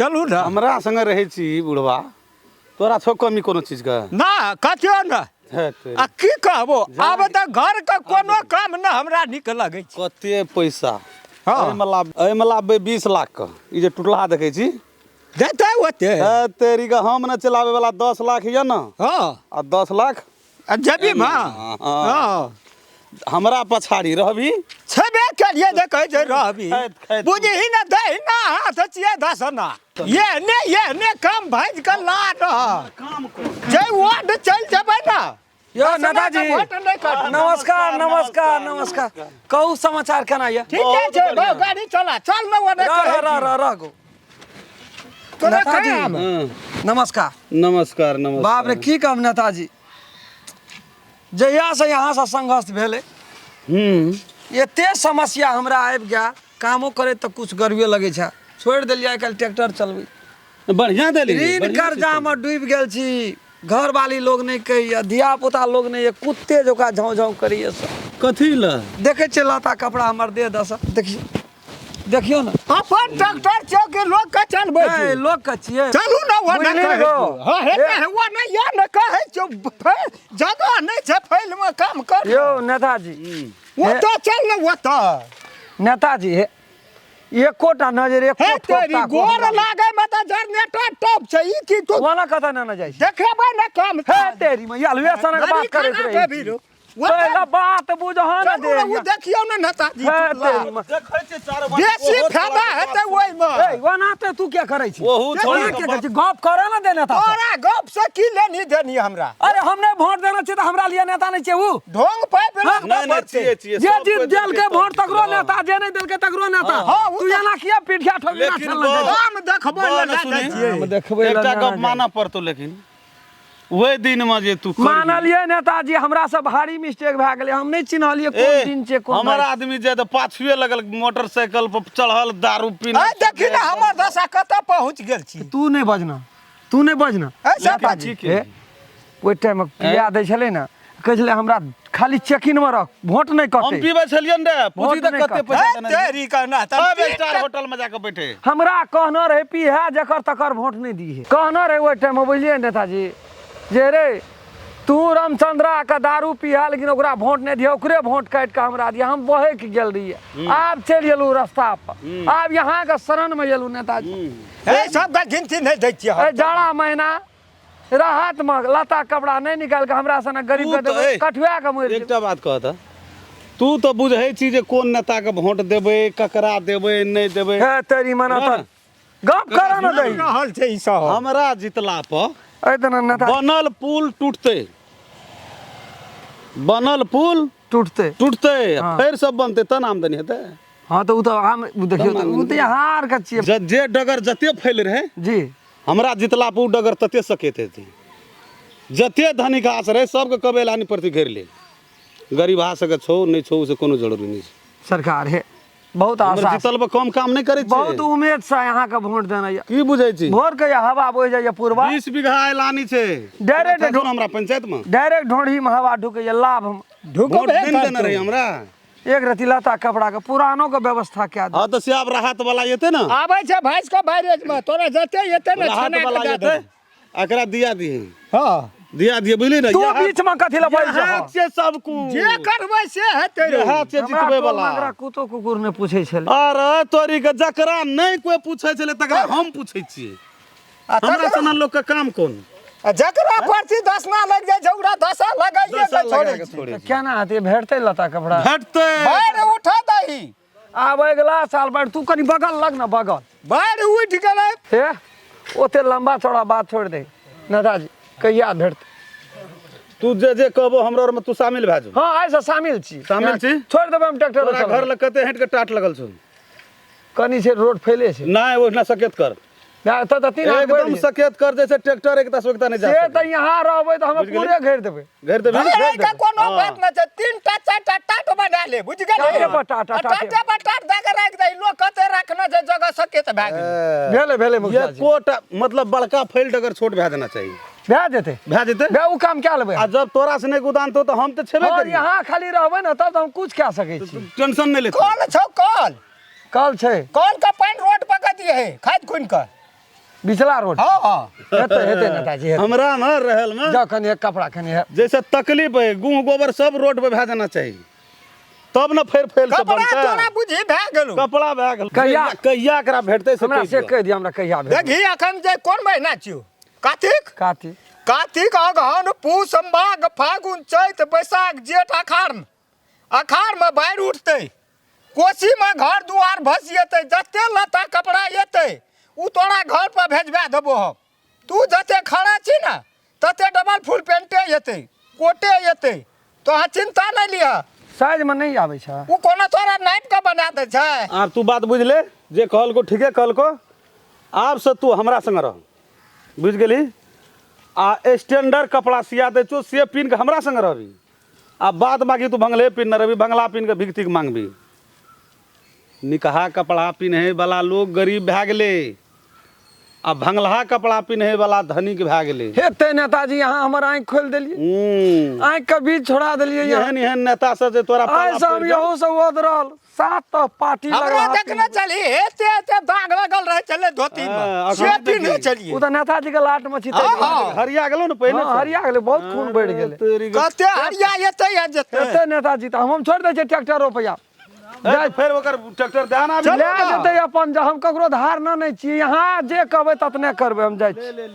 चलू ना हमरा संग रहे छी बुढ़वा तोरा छौ कमी कोनो चीज का ना कथियो ना आ की कहबो आब त घर का कोनो काम ना हमरा निक लगे छै कते पैसा हाँ। एहि में लाबे 20 लाख का ई जे टुटला देखे छी देते होते तेरी का हम न चलावे वाला 10 लाख ये ना हां आ 10 लाख जबी मां हां हमरा पछाड़ी रहबी छबे करिए देखे जे रहबी बुझी न दे ना हाथ छिए दसना ये ने काम भाज के ला काम को जे वार्ड चल जबे ना यो नेताजी नमस्कार नमस्कार नमस्कार कहू समाचार केना ये ठीक है गाड़ी चला चल न वने रह गो नेताजी नमस्कार नमस्कार नमस्कार बाप रे की कहब नेताजी जहिया से यहाँ से संघर्ष भेले एते समस्या हमरा आबि गया कामो करे तो कुछ गर्वियो लगे छै छोड़ देलिए कल ट्रैक्टर चलबी बढ़िया देली ऋण कर्जा में डूब गेल छी घर वाली लोग नहीं कहिए धिया पुता लोग नहीं कुत्ते जोका झाँव झाँव करिए सब कथी ला देखे छ लता कपड़ा हमर दे दस देखियो ना अपन ट्रैक्टर छो के लोग के चलबे ए लोग के छिए चलू ना वने हां हे वने या न कहे छो जगह नहीं छै फैल में काम कर यो नेताजी वो तो चल न वो तो नेताजी एकोटा नजर हे तेरी गोर लागे में त जनरेटर टॉप छै ई की तू वाला कथा ना जाय देखेबे न काम हे तेरी में यालवे सनक बात करे रे पहला बात बुझह न दे वो देखियो न नेताजी देखै छै चार बेसी फायदा हेतै ओइ में ए वनाते तू क्या करे छी ओहू छोड़ के कहै छी गप करे न दे नेता तोरा गप से की लेनी देनी हमरा अरे हमने वोट देना छै त हमरा लिए नेता नहीं छै ऊ ढोंग पे नहीं छिए जे जीत देल के वोट तकरो नेता जे नहीं देल के तकरो नेता तू एना किया पीठिया ठोकना चल हम देखबो न देखबै एकटा गप माना पड़तो लेकिन वही दिन में जे तू मानलिए नेताजी हमरा से भारी मिस्टेक भ गेलै हम नहीं चिन्हलिए कोन दिन छै कोन हमर आदमी जे त पाछुए लगल मोटरसाइकिल पर चढ़ल दारू पीना आ देखि ना हमर दशा कत पहुंच गेल छी तू नहीं बजना ऐसा बाजी के ओइ टाइम में पिया दै छले ना कहै छले हमरा खाली चेकिन में रख वोट नहीं कटे हम पीबे छलियन रे पूछी त कते पैसा देना तेरी कहना त 5 स्टार होटल में जाके बैठे हमरा कहना रहे पी है जकर तकर वोट नहीं दी है कहना रहे ओइ टाइम में बुझलिए नेताजी जे रे तू रामचंद्रा का दारू पिया लेकिन ओकरा वोट नहीं दिया ओकरे वोट काट के हमरा दिया हम बहे के गेल रहिए आब चल गेलू रास्ता पर आब यहाँ के शरण में गेलू नेताजी ए सब का गिनती नहीं दै छियै ए जाड़ा महीना राहत में लता कपड़ा नहीं निकाल के हमरा सने गरीब के देबै कठुआ के मर एकटा बात कहता तू तो बुझै छी जे कोन नेता के वोट देबै ककरा देबै नहीं देबै हे तेरी मना त गप करा न दई रहल छै ई सब हमरा जितला पर एतना नेता बनल पुल टूटते टूटते फिर सब बनते तन आमदनी हेतै हां तो उ तो हम देखियो उ तो हार के छिए जे डगर जते फैल रहे जी हमरा जितला पर डगर तते सकेत हेतै जते धनिक आस रहे सबके कबेलानी प्रति घेर ले गरीब आ सके छौ नहीं छौ से कोनो जरूरी नहीं सरकार है बहुत आशा जितल पर कम काम नहीं करे बहुत उम्मीद से यहाँ के वोट देना है की बुझै छी भोर के हवा बोइ जाय पूर्वा 20 बीघा एलानी छै डायरेक्ट हमरा पंचायत में डायरेक्ट ढोढ़ी में हवा ढुके लाभ हम वोट नहीं देना रही हमरा एक रति लता कपड़ा के पुरानो के व्यवस्था क्या हां तो सियाब राहत वाला येते ना आबै छै भाइस के बैरेज में तोरा जते येते ना राहत वाला येते एकरा दिया दिए हां दिया दिए बुझली ना तू बीच में कथि ल बैठ जा से सब को जे करबै से हेतै रे हाथ से जितबै वाला हमरा कुतो कुकुर ने पूछै छल अरे तोरी के जकरा नहीं कोई पूछै छले तकरा हम पूछै छियै हमरा सना लोग के काम कोन जकरा परची 10 ना लग जाय झगड़ा 10 लगाइए के छोड़े क्या ना आते भेटते लता कपड़ा भेटते बाढ़ उठा दही आब अगला साल बाढ़ तू कनी बगल लग ना बगल बाढ़ उठ गेलै हे ओते लंबा चौड़ा बात छोड़ दे नेताजी कहिया भेटते तू जे कहबो हमरा में तू शामिल भ जा हां ऐसा शामिल छी छोड़ देब हम ट्रैक्टर तोरा घर ल कते हट के टाट लगल छ कनी से रोड फैले छै नहीं ओना सकेत कर ना त तीन एकदम सकेत कर जैसे ट्रैक्टर एक दसवक्ता नहीं जा से त यहां रहबै त हम पूरे घेर देबै का कोनो बात न छै 3 टा 4 टा टाट बना ले बुझ गेलै टाटे बटाट दे राख दे लोग कते राखना छै जगह सकेत भ गेल भेले मुखिया जी ये कोटा मतलब बड़का फील्ड अगर छोट भै देना चाहिए भै जेते बे उ काम क्या लेबै आ जब तोरा से नहीं गुदान तो हम तो छेबे करी यहां खाली रहबै न तब हम कुछ क्या सकै छी टेंशन नहीं ले कॉल छौ कॉल कल छै कॉल का पानी रोड पका दिए है खाद खुन का बिचला रोड हाँ हेते नेताजी हेते। हमरा में रहल में जाओ कनी एक कपड़ा कनी है जैसे तकलीफ है गुह गोबर सब रोड पे भे जाना चाहिए तब न फेर फेल से कपड़ा बनते तोरा बुझी भए गेलौ कपड़ा भे गेल कहिया- कहिया एकरा भेटतै से हमरा कहि से दिअ। कह दिया हमरा कहिया भेल देखी अखन जे कोन महीना छियौ कार्तिक काती कार्तिक अगहन पूस माघ फागुन चैत बैसाख जेठ अखाड़ में बाढ़ि उठतै कोसी में घर दुआर भसिएतै जते लत्ता कपड़ा एतै उ तोरा घर पर भेजबा देबो हम तू जते खड़ा छी ना तते डबल फुल पेंटे एतै कोटे एतै तो अहाँ चिंता नहीं लिअ साइज में नहीं आवे छै उ कोनो तोरा नापि के बना दे छै आब तू बात बुझ ले जे कहलको ठीके कहलको आब से तू हमरा संग रह बुझ गेली आ स्टैंडर्ड कपड़ा सिया दे छो से पिन के हमरा संग रहबी आ बाद बाकी तू भंगले पिन रहबी भंगला पिन के भिख तिख मांगबी निकहा कपड़ा पिन्हे वाला लोग गरीब भए गेले आ भंगलहा कपड़ा पिन्हे वाला धनिक भए गेले हेते नेताजी यहाँ हमर आँख खोल देलिए आँख के बीच छोड़ा देलिए यहाँ एहन एहन नेता सब जे तोरा आइ पाला सब पड़ि जाउ। यहो सब ओदरल सात तो पार्टी हमरा लगा देखने चली एते एते दाग लगल रहे चले धोती हाँ, में अखन से देखी। पिन्हे चलिए उ त नेताजी के लाट में छिते हाँ, हाँ। हरिया गेलो ने पहले हाँ, हरिया गेलै बहुत खून बढ़ि गेलै तेरी ग- कते हरिया एते या जेते हेते नेताजी त हम छोड़ दे छै ट्रैक्टर रुपया ए, फिर ओकर ट्रैक्टर ध्यान आबि ले जेतै अपन जे हम ककरो धार न नहीं छी यहाँ जे कहबै ततने करबै हम जाइ छी ले